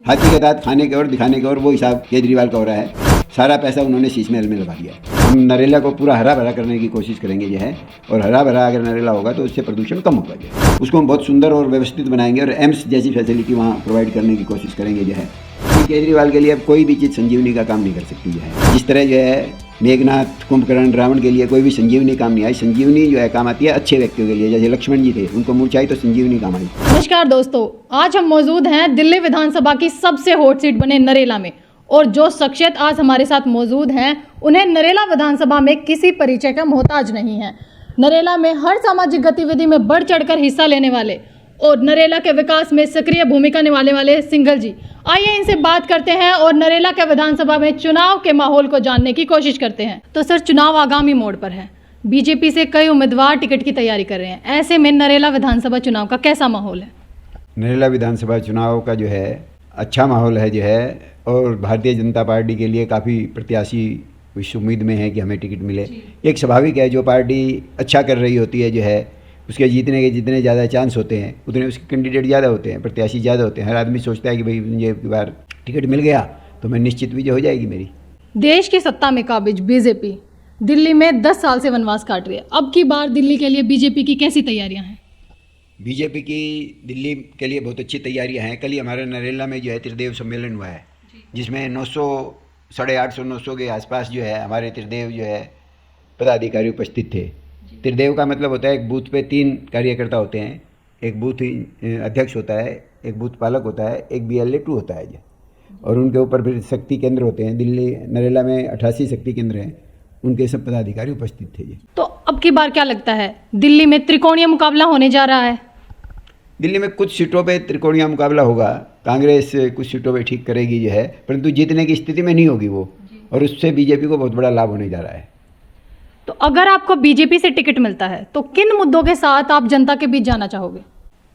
हाथी के दांत खाने के और दिखाने के और वो हिसाब केजरीवाल का हो रहा है। सारा पैसा उन्होंने शीश महल में लगा दिया है। हम नरेला को पूरा हरा भरा करने की कोशिश करेंगे जो है, और हरा भरा अगर नरेला होगा तो उससे प्रदूषण कम होगा जो है। उसको हम बहुत सुंदर और व्यवस्थित बनाएंगे और एम्स जैसी फैसिलिटी वहाँ प्रोवाइड करने की कोशिश करेंगे जो है। केजरीवाल के लिए अब कोई भी चीज़ संजीवनी का काम नहीं कर सकती जो है। जिस तरह जो है मेघनाथ, कुंभकर्ण, रावण के लिए कोई भी संजीवनी काम नहीं आई। संजीवनी जो है काम आती है अच्छे व्यक्तियों के लिए, जैसे लक्ष्मण जी थे, उनको मूर्छा आई तो संजीवनी काम आई। नमस्कार दोस्तों, आज हम मौजूद हैं दिल्ली विधानसभा की सबसे हॉट सीट बने नरेला में, और जो शख्सियत आज हमारे साथ मौजूद हैं उन्हें नरेला विधानसभा में किसी परिचय का मोहताज नहीं है। नरेला में हर सामाजिक गतिविधि में बढ़ चढ़कर हिस्सा लेने वाले और नरेला के विकास में सक्रिय भूमिका निभाने वाले सिंघल जी, आइए इनसे बात करते हैं और नरेला के विधानसभा में चुनाव के माहौल को जानने की कोशिश करते हैं। तो सर, चुनाव आगामी मोड़ पर है, बीजेपी से कई उम्मीदवार टिकट की तैयारी कर रहे हैं, ऐसे में नरेला विधानसभा चुनाव का कैसा माहौल है? नरेला विधानसभा चुनाव का जो है अच्छा माहौल है जो है, और भारतीय जनता पार्टी के लिए काफ़ी प्रत्याशी इस उम्मीद में है कि हमें टिकट मिले। एक स्वाभाविक है, जो पार्टी अच्छा कर रही होती है जो है उसके जीतने के जितने ज़्यादा चांस होते हैं उतने उसके कैंडिडेट ज़्यादा होते हैं, प्रत्याशी ज़्यादा होते हैं। हर आदमी सोचता है कि भाई मुझे एक बार टिकट मिल गया तो मैं निश्चित विजय हो जाएगी मेरी। देश की सत्ता में काबिज बीजेपी दिल्ली में 10 साल से वनवास काट रही है। अब की बार दिल्ली के लिए बीजेपी की कैसी तैयारियां हैं? बीजेपी की दिल्ली के लिए बहुत अच्छी तैयारियां हैं। कल ही हमारे नरेला में जो है त्रिदेव सम्मेलन हुआ है, जिसमें 900, 850, 900 के आसपास जो है हमारे त्रिदेव जो है पदाधिकारी उपस्थित थे। त्रिदेव का मतलब होता है एक बूथ पे 3 कार्यकर्ता होते हैं, एक बूथ अध्यक्ष होता है, एक बूथ पालक होता है, एक BLA 2 होता है, और उनके ऊपर फिर शक्ति केंद्र होते हैं। दिल्ली नरेला में 88 शक्ति केंद्र हैं, उनके सब पदाधिकारी उपस्थित थे। तो अब की बार क्या लगता है, दिल्ली में त्रिकोणीय मुकाबला होने जा रहा है? दिल्ली में कुछ सीटों पे त्रिकोणीय मुकाबला होगा। कांग्रेस कुछ सीटों पे ठीक करेगी जो है, परंतु जीतने की स्थिति में नहीं होगी वो, और उससे बीजेपी को बहुत बड़ा लाभ होने जा रहा है। तो अगर आपको बीजेपी से टिकट मिलता है तो किन मुद्दों के साथ आप जनता के बीच जाना चाहोगे?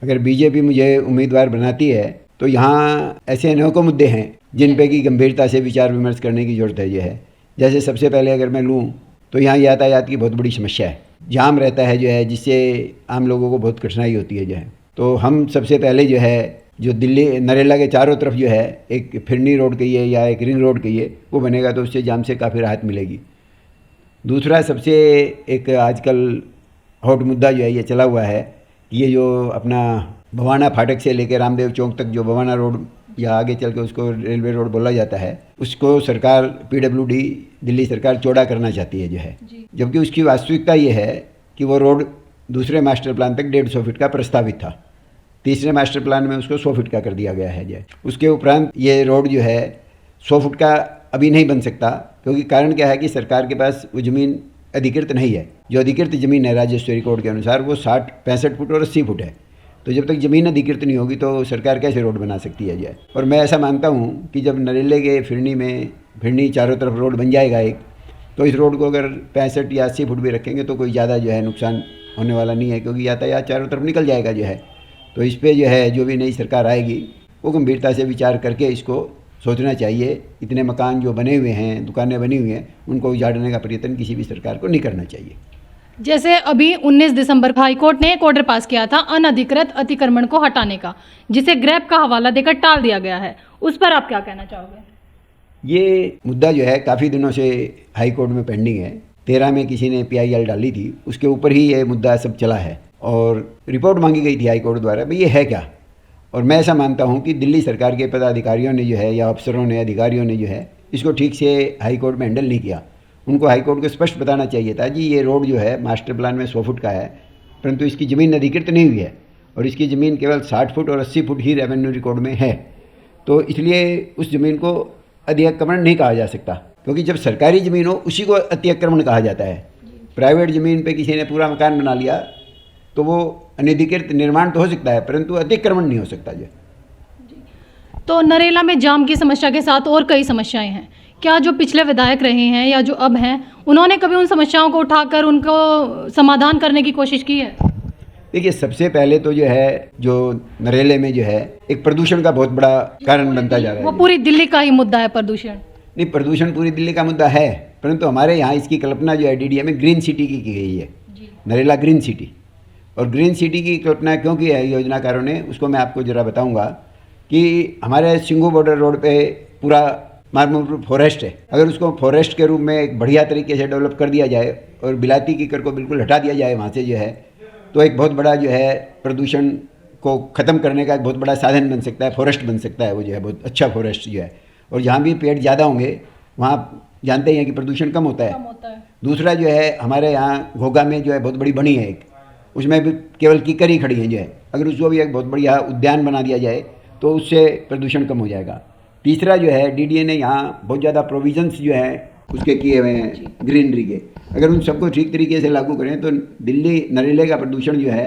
अगर बीजेपी मुझे उम्मीदवार बनाती है तो यहाँ ऐसे अनेकों मुद्दे हैं जिन पे की गंभीरता से विचार विमर्श करने की जरूरत है जो है। जैसे सबसे पहले अगर मैं लूँ तो यहाँ यातायात की बहुत बड़ी समस्या है, जाम रहता है जो है, जिससे आम लोगों को बहुत कठिनाई होती है जो है। तो हम सबसे पहले जो है जो दिल्ली नरेला के चारों तरफ जो है एक फिरनी रोड कहिए या एक रिंग रोड कहिए, वो बनेगा तो उससे जाम से काफ़ी राहत मिलेगी। दूसरा सबसे एक आजकल हॉट मुद्दा जो है ये चला हुआ है, ये जो अपना भवाना फाटक से लेकर रामदेव चौक तक जो भवाना रोड या आगे चल के उसको रेलवे रोड बोला जाता है, उसको सरकार PWD दिल्ली सरकार चौड़ा करना चाहती है जो है, जबकि उसकी वास्तविकता ये है कि वो रोड दूसरे मास्टर प्लान तक 150 फीट का प्रस्तावित था, तीसरे मास्टर प्लान में उसको 100 फीट का कर दिया गया है जो। उसके उपरांत ये रोड जो है 100 फुट का अभी नहीं बन सकता, क्योंकि कारण क्या है कि सरकार के पास वो ज़मीन अधिकृत नहीं है। जो अधिकृत ज़मीन है राजस्व रिकॉर्ड के अनुसार वो 60, 65 फुट और 80 फुट है। तो जब तक ज़मीन अधिकृत नहीं होगी तो सरकार कैसे रोड बना सकती है जाए। और मैं ऐसा मानता हूँ कि जब नरेले के फिरनी चारों तरफ रोड बन जाएगा एक, तो इस रोड को अगर 65 या 80 फुट भी रखेंगे तो कोई ज़्यादा जो है नुकसान होने वाला नहीं है, क्योंकि यातायात चारों तरफ निकल जाएगा जो है। तो इस पर जो है जो भी नई सरकार आएगी वो गंभीरता से विचार करके इसको सोचना चाहिए। इतने मकान जो बने हुए हैं, दुकानें बनी हुई हैं, उनको उजाड़ने का प्रयत्न किसी भी सरकार को नहीं करना चाहिए। जैसे अभी 19 दिसंबर को हाईकोर्ट ने एक ऑर्डर पास किया था अनधिकृत अतिक्रमण को हटाने का, जिसे ग्रैब का हवाला देकर टाल दिया गया है, उस पर आप क्या कहना चाहोगे? ये मुद्दा जो है काफ़ी दिनों से हाईकोर्ट में पेंडिंग है। 13 में किसी ने PIL डाली थी, उसके ऊपर ही ये मुद्दा सब चला है और रिपोर्ट मांगी गई थी हाईकोर्ट द्वारा, भाई ये है क्या। और मैं ऐसा मानता हूँ कि दिल्ली सरकार के पदाधिकारियों ने जो है या अफसरों ने, अधिकारियों ने जो है इसको ठीक से हाईकोर्ट में हैंडल नहीं किया। उनको हाईकोर्ट को स्पष्ट बताना चाहिए था जी ये रोड जो है मास्टर प्लान में 100 फुट का है, परंतु इसकी ज़मीन अधिकृत नहीं हुई है और इसकी ज़मीन केवल 60 फुट और 80 फुट ही रेवेन्यू रिकॉर्ड में है। तो इसलिए उस ज़मीन को अतिक्रमण नहीं कहा जा सकता, क्योंकि जब सरकारी ज़मीन हो उसी को अतिक्रमण कहा जाता है। प्राइवेट ज़मीन पर किसी ने पूरा मकान बना लिया तो वो अनधिकृत निर्माण तो हो सकता है, परंतु अतिक्रमण नहीं हो सकता जी। तो नरेला में जाम की समस्या के साथ और कई समस्याएं हैं, क्या जो पिछले विधायक रहे हैं या जो अब हैं उन्होंने कभी उन समस्याओं को उठाकर उनको समाधान करने की कोशिश की है? देखिए, सबसे पहले तो जो है जो नरेले में जो है एक प्रदूषण का बहुत बड़ा कारण बनता जा रहा है। वो पूरी दिल्ली का ही मुद्दा है प्रदूषण? नहीं, प्रदूषण पूरी दिल्ली का मुद्दा है, परंतु हमारे यहाँ इसकी कल्पना जो है DDA में ग्रीन सिटी की गई है, नरेला ग्रीन सिटी। और ग्रीन सिटी की कल्पना क्यों की है योजनाकारों ने, उसको मैं आपको ज़रा बताऊंगा कि हमारे सिंगू बॉर्डर रोड पे पूरा मार्मल फॉरेस्ट है। अगर उसको फॉरेस्ट के रूप में एक बढ़िया तरीके से डेवलप कर दिया जाए और बिलाती कीकर को बिल्कुल हटा दिया जाए वहाँ से जो है, तो एक बहुत बड़ा जो है प्रदूषण को ख़त्म करने का एक बहुत बड़ा साधन बन सकता है, फॉरेस्ट बन सकता है वो जो है, बहुत अच्छा फॉरेस्ट जो है। और जहाँ भी पेड़ ज़्यादा होंगे वहाँ जानते हैं कि प्रदूषण कम होता है। दूसरा जो है हमारे यहाँ घोघा में जो है बहुत बड़ी बनी है एक, उसमें भी केवल कीकर ही खड़ी है जो है। अगर उसको भी एक बहुत बढ़िया उद्यान बना दिया जाए तो उससे प्रदूषण कम हो जाएगा। तीसरा जो है डीडीए ने यहाँ बहुत ज़्यादा प्रोविजंस जो है उसके किए हुए हैं ग्रीनरी के। अगर उन सबको ठीक तरीके से लागू करें तो दिल्ली नरेले का प्रदूषण जो है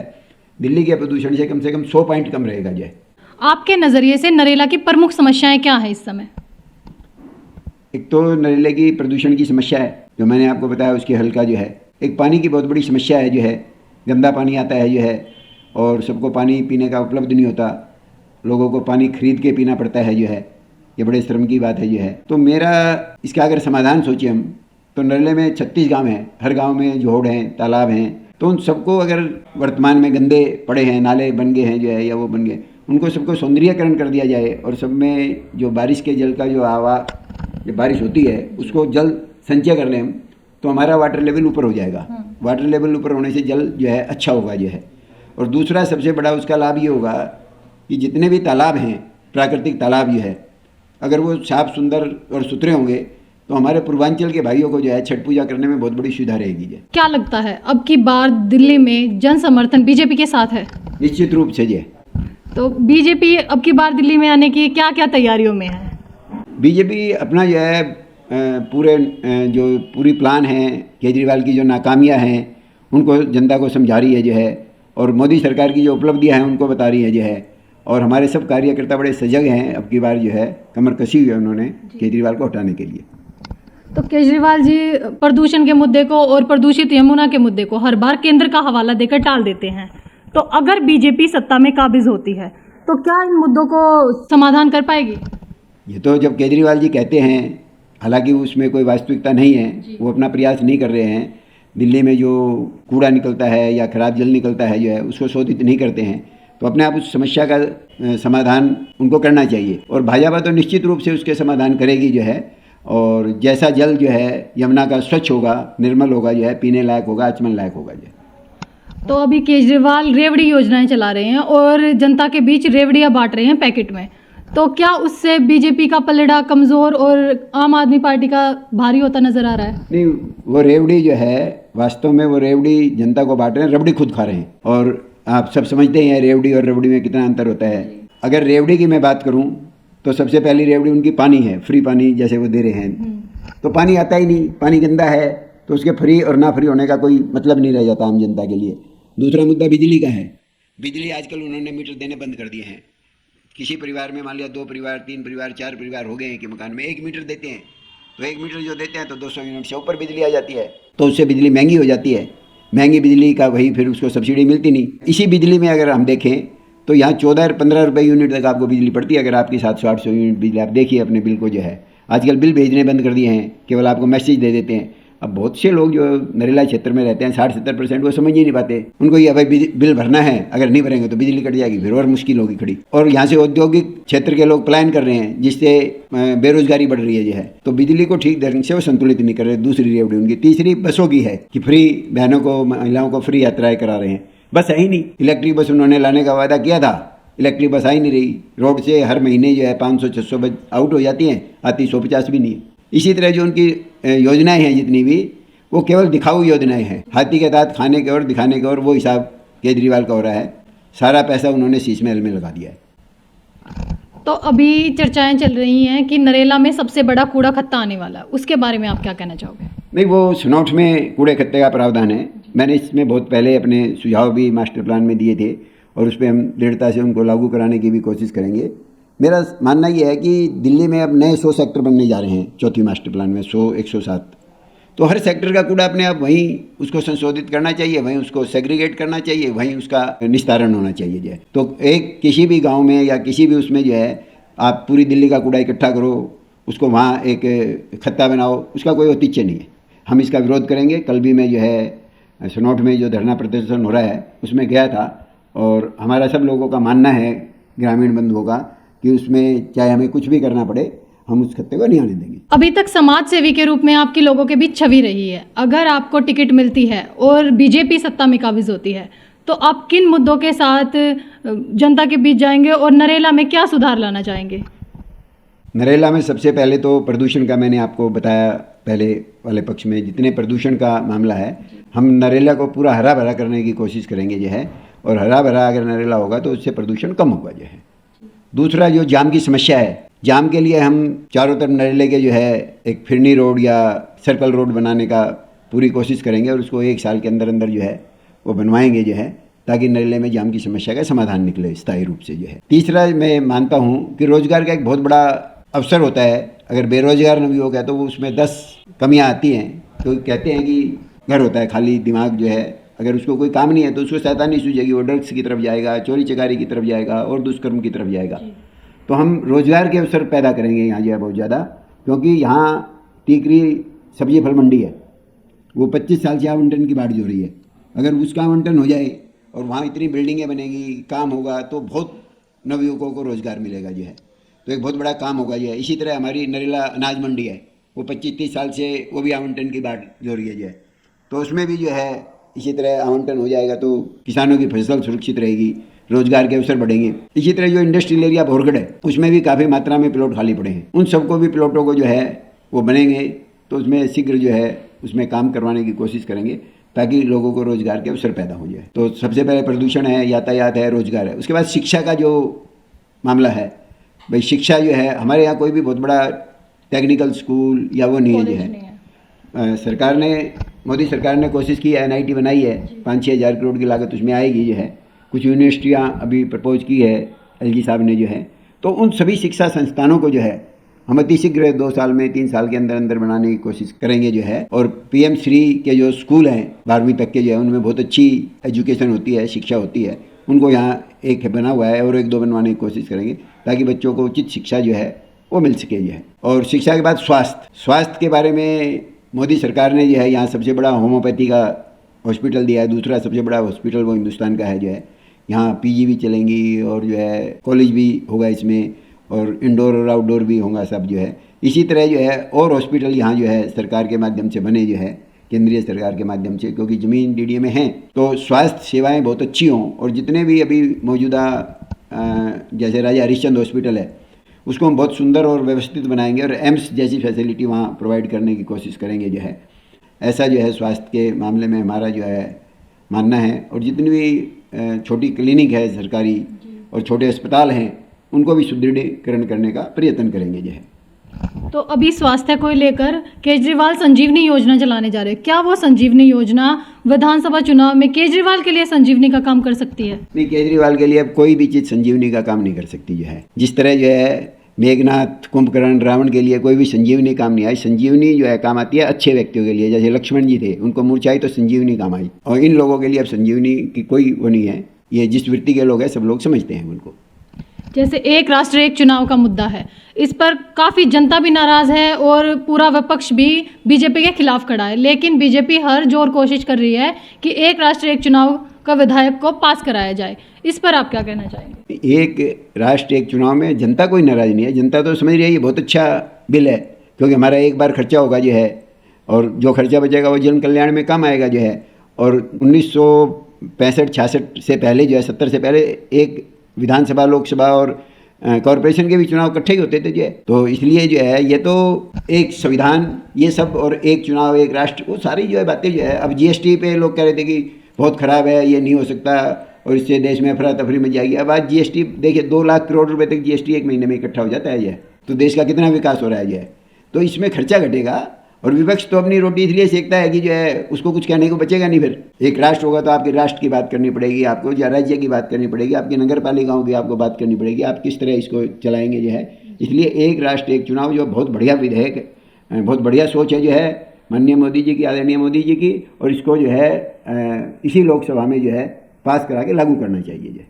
दिल्ली के प्रदूषण से कम 100 पॉइंट कम रहेगा जो है। आपके नज़रिए से नरेला की प्रमुख समस्याएं क्या है इस समय? एक तो नरेले की प्रदूषण की समस्या है जो मैंने आपको बताया, उसके हल का जो है एक पानी की बहुत बड़ी समस्या है जो है, गंदा पानी आता है जो है और सबको पानी पीने का उपलब्ध नहीं होता, लोगों को पानी खरीद के पीना पड़ता है जो है, ये बड़े श्रम की बात है जो है। तो मेरा इसका अगर समाधान सोचें हम तो नरेले में 36 गांव हैं, हर गांव में जोड़ हैं, तालाब हैं, तो उन सबको अगर वर्तमान में गंदे पड़े हैं, नाले बन गए हैं जो है या वो बन गए, उनको सबको सौंदर्यीकरण कर दिया जाए और सब में जो बारिश के जल का जो बारिश होती है उसको जल संचय कर लें हम, तो हमारा वाटर लेवल ऊपर हो जाएगा। वाटर लेवल ऊपर होने से जल जो है अच्छा होगा जो है। और दूसरा सबसे बड़ा उसका लाभ ये होगा कि जितने भी तालाब हैं, प्राकृतिक तालाब जो है, अगर वो साफ सुंदर और सुथरे होंगे तो हमारे पूर्वांचल के भाइयों को जो है छठ पूजा करने में बहुत बड़ी सुविधा रहेगी। जो क्या लगता है अब की बार दिल्ली में जन समर्थन बीजेपी के साथ है? निश्चित रूप से जो तो बीजेपी अब की बार दिल्ली में आने की क्या क्या तैयारियों में है? बीजेपी अपना जो है पूरी प्लान है, केजरीवाल की जो नाकामियां हैं उनको जनता को समझा रही है जो है, और मोदी सरकार की जो उपलब्धियां हैं उनको बता रही है जो है। और हमारे सब कार्यकर्ता बड़े सजग हैं, अब की बार जो है कमर कसी हुई है उन्होंने केजरीवाल को हटाने के लिए। तो केजरीवाल जी प्रदूषण के मुद्दे को और प्रदूषित यमुना के मुद्दे को हर बार केंद्र का हवाला देकर टाल देते हैं, तो अगर बीजेपी सत्ता में काबिज होती है तो क्या इन मुद्दों को समाधान कर पाएगी? ये तो जब केजरीवाल जी कहते हैं, हालांकि उसमें कोई वास्तविकता नहीं है, वो अपना प्रयास नहीं कर रहे हैं। दिल्ली में जो कूड़ा निकलता है या खराब जल निकलता है जो है उसको शोधित नहीं करते हैं, तो अपने आप उस समस्या का समाधान उनको करना चाहिए। और भाजपा तो निश्चित रूप से उसके समाधान करेगी जो है, और जैसा जल जो है यमुना का स्वच्छ होगा, निर्मल होगा जो है, पीने लायक होगा, आचमन लायक होगा जो है। तो अभी केजरीवाल रेवड़ी योजनाएं चला रहे हैं और जनता के बीच रेवड़ियां बांट रहे हैं पैकेट में, तो क्या उससे बीजेपी का पलड़ा कमज़ोर और आम आदमी पार्टी का भारी होता नजर आ रहा है? नहीं, वो रेवड़ी जो है वास्तव में वो रेवड़ी जनता को बांट रहे हैं, रबड़ी खुद खा रहे हैं। और आप सब समझते हैं रेवड़ी और रबड़ी में कितना अंतर होता है। अगर रेवड़ी की मैं बात करूं तो सबसे पहली रेवड़ी उनकी पानी है, फ्री पानी जैसे वो दे रहे हैं, तो पानी आता ही नहीं, पानी गंदा है, तो उसके फ्री और ना फ्री होने का कोई मतलब नहीं रह जाता आम जनता के लिए। दूसरा मुद्दा बिजली का है। बिजली आजकल उन्होंने मीटर देने बंद कर दिए हैं। किसी परिवार में मान लिया 2 परिवार, 3 परिवार, 4 परिवार हो गए हैं कि मकान में 1 मीटर देते हैं, तो 1 मीटर जो देते हैं तो 200 यूनिट से ऊपर बिजली आ जाती है, तो उससे बिजली महंगी हो जाती है। महंगी बिजली का वही फिर उसको सब्सिडी मिलती नहीं। इसी बिजली में अगर हम देखें तो यहाँ 14-15 रुपये यूनिट तक आपको बिजली पड़ती है। अगर आपकी 700-800 यूनिट बिजली, आप देखिए अपने बिल को जो है, आजकल बिल भेजने बंद कर दिए हैं, केवल आपको मैसेज दे देते हैं। अब बहुत से लोग जो नरेला क्षेत्र में रहते हैं 60-70% वो समझ ही नहीं पाते। उनको ये भाई बिल भरना है, अगर नहीं भरेंगे तो बिजली कट जाएगी, फिर और मुश्किल होगी खड़ी। और यहाँ से औद्योगिक क्षेत्र के लोग पलायन कर रहे हैं, जिससे बेरोजगारी बढ़ रही है जो है। तो बिजली को ठीक ढंग से वो संतुलित नहीं कर रहे। दूसरी रेवड़ी उनकी। तीसरी बसों की है कि फ्री बहनों को, महिलाओं को फ्री यात्राएं करा रहे हैं। बस है ही नहीं। इलेक्ट्रिक बस उन्होंने लाने का वादा किया था, इलेक्ट्रिक बस आ ही नहीं रही। रोड से हर महीने जो है 500-600 बस आउट हो जाती हैं, आती 150 भी नहीं है। इसी तरह जो उनकी योजनाएं हैं जितनी भी, वो केवल दिखाऊ योजनाएं हैं। हाथी के दांत खाने के और दिखाने के और वो हिसाब केजरीवाल का हो रहा है। सारा पैसा उन्होंने शीश महल में लगा दिया है। तो अभी चर्चाएं चल रही हैं कि नरेला में सबसे बड़ा कूड़ा खत्ता आने वाला है, उसके बारे में आप क्या कहना चाहोगे? नहीं, वो स्नौठ में कूड़े खत्ते का प्रावधान है। मैंने इसमें बहुत पहले अपने सुझाव भी मास्टर प्लान में दिए थे और उस पर हम दृढ़ता से उनको लागू कराने की भी कोशिश करेंगे। मेरा मानना ये है कि दिल्ली में अब नए 100 सेक्टर बनने जा रहे हैं चौथी मास्टर प्लान में, 100-107। तो हर सेक्टर का कूड़ा अपने आप वहीं उसको संशोधित करना चाहिए, वहीं उसको सेग्रीगेट करना चाहिए, वहीं उसका निस्तारण होना चाहिए जो है। तो एक किसी भी गांव में या किसी भी उसमें जो है आप पूरी दिल्ली का कूड़ा इकट्ठा करो, उसको वहाँ एक खत्ता बनाओ, उसका कोई औचित्य नहीं है। हम इसका विरोध करेंगे। कल भी मैं जो है स्नौठ में जो धरना प्रदर्शन हो रहा है उसमें गया था, और हमारा सब लोगों का मानना है, ग्रामीण बंधुओं का, कि उसमें चाहे हमें कुछ भी करना पड़े, हम उस खत्ते को नहीं आने देंगे। अभी तक समाज सेवी के रूप में आपकी लोगों के बीच छवि रही है। अगर आपको टिकट मिलती है और बीजेपी सत्ता में काबिज होती है तो आप किन मुद्दों के साथ जनता के बीच जाएंगे और नरेला में क्या सुधार लाना चाहेंगे? नरेला में सबसे पहले तो प्रदूषण का मैंने आपको बताया, पहले वाले पक्ष में जितने प्रदूषण का मामला है, हम नरेला को पूरा हरा भरा करने की कोशिश करेंगे जो है, और हरा भरा अगर नरेला होगा तो उससे प्रदूषण कम होगा जो है। दूसरा जो जाम की समस्या है, जाम के लिए हम चारों तरफ नरेले के जो है एक फिरनी रोड या सर्कल रोड बनाने का पूरी कोशिश करेंगे और उसको 1 साल के अंदर अंदर जो है वो बनवाएंगे जो है, ताकि नरेले में जाम की समस्या का समाधान निकले स्थायी रूप से जो है। तीसरा मैं मानता हूँ कि रोजगार का एक बहुत बड़ा अवसर होता है। अगर बेरोजगार नवयुवक है तो वो उसमें 10 कमियाँ आती हैं। तो कहते हैं कि घर होता है खाली दिमाग जो है, अगर उसको कोई काम नहीं है तो उसको शैतानी सूझेगी, वो ड्रग्स की तरफ जाएगा, चोरी चकारी की तरफ जाएगा और दुष्कर्म की तरफ जाएगा। तो हम रोजगार के अवसर पैदा करेंगे यहाँ जो है बहुत ज़्यादा, क्योंकि यहाँ टीकरी सब्जी फल मंडी है, वो 25 साल से आवंटन की बात जो रही है। अगर उसका आवंटन हो जाए और वहाँ इतनी बिल्डिंगें बनेगी, काम होगा, तो बहुत नवयुवकों को रोज़गार मिलेगा जो है, तो एक बहुत बड़ा काम होगा जो है। इसी तरह हमारी नरेला अनाज मंडी है, वो 25-30 साल से वो भी आवंटन की बात जो रही है जो है, तो उसमें भी जो है इसी तरह आवंटन हो जाएगा तो किसानों की फसल सुरक्षित रहेगी, रोजगार के अवसर बढ़ेंगे। इसी तरह जो इंडस्ट्रियल एरिया भोरगढ़ है, उसमें भी काफ़ी मात्रा में प्लॉट खाली पड़े हैं, उन सबको भी प्लॉटों को जो है वो बनेंगे तो उसमें शीघ्र जो है उसमें काम करवाने की कोशिश करेंगे ताकि लोगों को रोजगार के अवसर पैदा हो जाए। तो सबसे पहले प्रदूषण है, यातायात है, रोजगार है। उसके बाद शिक्षा का जो मामला है, भाई शिक्षा जो है हमारे यहाँ कोई भी बहुत बड़ा टेक्निकल स्कूल या वो नहीं है जो है। सरकार ने, मोदी सरकार ने कोशिश की है, NIT बनाई है, 5-6 हज़ार करोड़ की लागत उसमें आएगी जो है। कुछ यूनिवर्सिटियाँ अभी प्रपोज की है LG साहब ने जो है, तो उन सभी शिक्षा संस्थानों को जो है हम अतिशीघ्र 2 साल में 3 साल के अंदर अंदर बनाने की कोशिश करेंगे जो है। और PM श्री के जो स्कूल हैं 12वीं तक के जो है, उनमें बहुत अच्छी एजुकेशन होती है, शिक्षा होती है, उनको यहाँ एक बना हुआ है और 1-2 बनवाने की कोशिश करेंगे ताकि बच्चों को उचित शिक्षा जो है वो मिल सके जो है। और शिक्षा के बाद स्वास्थ्य के बारे में मोदी सरकार ने जो है यहाँ सबसे बड़ा होम्योपैथी का हॉस्पिटल दिया है। दूसरा सबसे बड़ा हॉस्पिटल वो हिंदुस्तान का है जो है। यहाँ PG भी चलेंगी और जो है कॉलेज भी होगा इसमें, और इंडोर और आउटडोर भी होगा सब जो है। इसी तरह जो है और हॉस्पिटल यहाँ जो है सरकार के माध्यम से बने जो है, केंद्रीय सरकार के माध्यम से, क्योंकि ज़मीन DDA में हैं तो स्वास्थ्य सेवाएं बहुत अच्छी हों। और जितने भी अभी मौजूदा जैसे राजा हरिश्चंद्र हॉस्पिटल है उसको हम बहुत सुंदर और व्यवस्थित बनाएंगे और एम्स जैसी फैसिलिटी वहाँ प्रोवाइड करने की कोशिश करेंगे जो है। ऐसा जो है स्वास्थ्य के मामले में हमारा जो है मानना है। और जितनी भी छोटी क्लिनिक है सरकारी और छोटे अस्पताल हैं उनको भी सुदृढ़ीकरण करने का प्रयत्न करेंगे जो है। तो अभी स्वास्थ्य को लेकर केजरीवाल संजीवनी योजना चलाने जा रहे हैं, क्या वो संजीवनी योजना विधानसभा चुनाव में केजरीवाल के लिए संजीवनी का काम कर सकती है? नहीं, केजरीवाल के लिए अब कोई भी चीज़ संजीवनी का काम नहीं कर सकती जो है। जिस तरह जो है मेघनाथ, कुंभकर्ण, रावण के लिए कोई भी संजीवनी काम नहीं आई। संजीवनी जो है काम आती है अच्छे व्यक्तियों के लिए, जैसे लक्ष्मण जी थे, उनको मूर्छा आई तो संजीवनी काम आई। और इन लोगों के लिए अब संजीवनी की कोई वो नहीं है। ये जिस वृत्ति के लोग हैं सब लोग समझते हैं उनको। जैसे एक राष्ट्र एक चुनाव का मुद्दा है, इस पर काफ़ी जनता भी नाराज़ है और पूरा विपक्ष भी बीजेपी के खिलाफ खड़ा है, लेकिन बीजेपी हर जोर कोशिश कर रही है कि एक राष्ट्र एक चुनाव का विधायक को पास कराया जाए। इस पर आप क्या कहना चाहेंगे? एक राष्ट्र एक चुनाव में जनता कोई नाराज़ नहीं है। जनता तो समझ रही है ये बहुत अच्छा बिल है, क्योंकि हमारा एक बार खर्चा होगा जो है, और जो खर्चा बचेगा वो जन कल्याण में काम आएगा जो है। और 1965-66 से पहले जो है, 70 से पहले एक विधानसभा, लोकसभा और कॉरपोरेशन के भी चुनाव इकट्ठे ही होते थे जो है। तो इसलिए जो है ये तो एक संविधान, ये सब, और एक चुनाव एक राष्ट्र, वो सारी जो है बातें जो है। अब GST पे लोग कह रहे थे कि बहुत ख़राब है, ये नहीं हो सकता और इससे देश में अफरा तफरी मच जाएगी। अब आज GST देखिए 2 लाख करोड़ रुपए तक GST एक महीने में इकट्ठा हो जाता है ये, तो देश का कितना विकास हो रहा है ये। तो इसमें खर्चा घटेगा और विपक्ष तो अपनी रोटी इसलिए सेकता है कि जो है उसको कुछ कहने को बचेगा नहीं। फिर एक राष्ट्र होगा तो आपके राष्ट्र की बात करनी पड़ेगी आपको, या राज्य की बात करनी पड़ेगी, आपकी नगर पालिकाओं की आपको बात करनी पड़ेगी, आप किस तरह इसको चलाएंगे जो है। इसलिए एक राष्ट्र एक चुनाव जो बहुत बढ़िया विधेयक, बहुत बढ़िया सोच है जो है माननीय मोदी जी की, आदरणीय मोदी जी की, और इसको जो है इसी लोकसभा में जो है पास करा के लागू करना चाहिए जो है।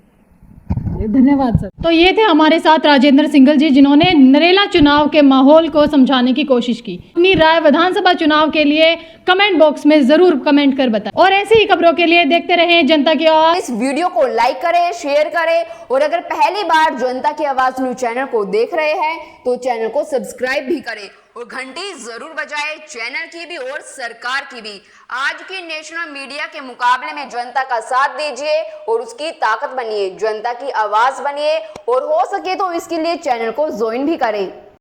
चलिए धन्यवाद सर। तो ये थे हमारे साथ राजेंद्र सिंघल जी, जिन्होंने नरेला चुनाव के माहौल को समझाने की कोशिश की। अपनी राय विधानसभा चुनाव के लिए कमेंट बॉक्स में जरूर कमेंट कर बताएं और ऐसी ही खबरों के लिए देखते रहें जनता की आवाज। इस वीडियो को लाइक करें, शेयर करें और अगर पहली बार जनता की आवाज न्यूज चैनल को देख रहे हैं तो चैनल को सब्सक्राइब भी करें और घंटी जरूर बजाएं, चैनल की भी और सरकार की भी। आज की नेशनल मीडिया के मुकाबले में जनता का साथ दीजिए और उसकी ताकत बनिए, जनता की आवाज बनिए और हो सके तो इसके लिए चैनल को ज्वाइन भी करें।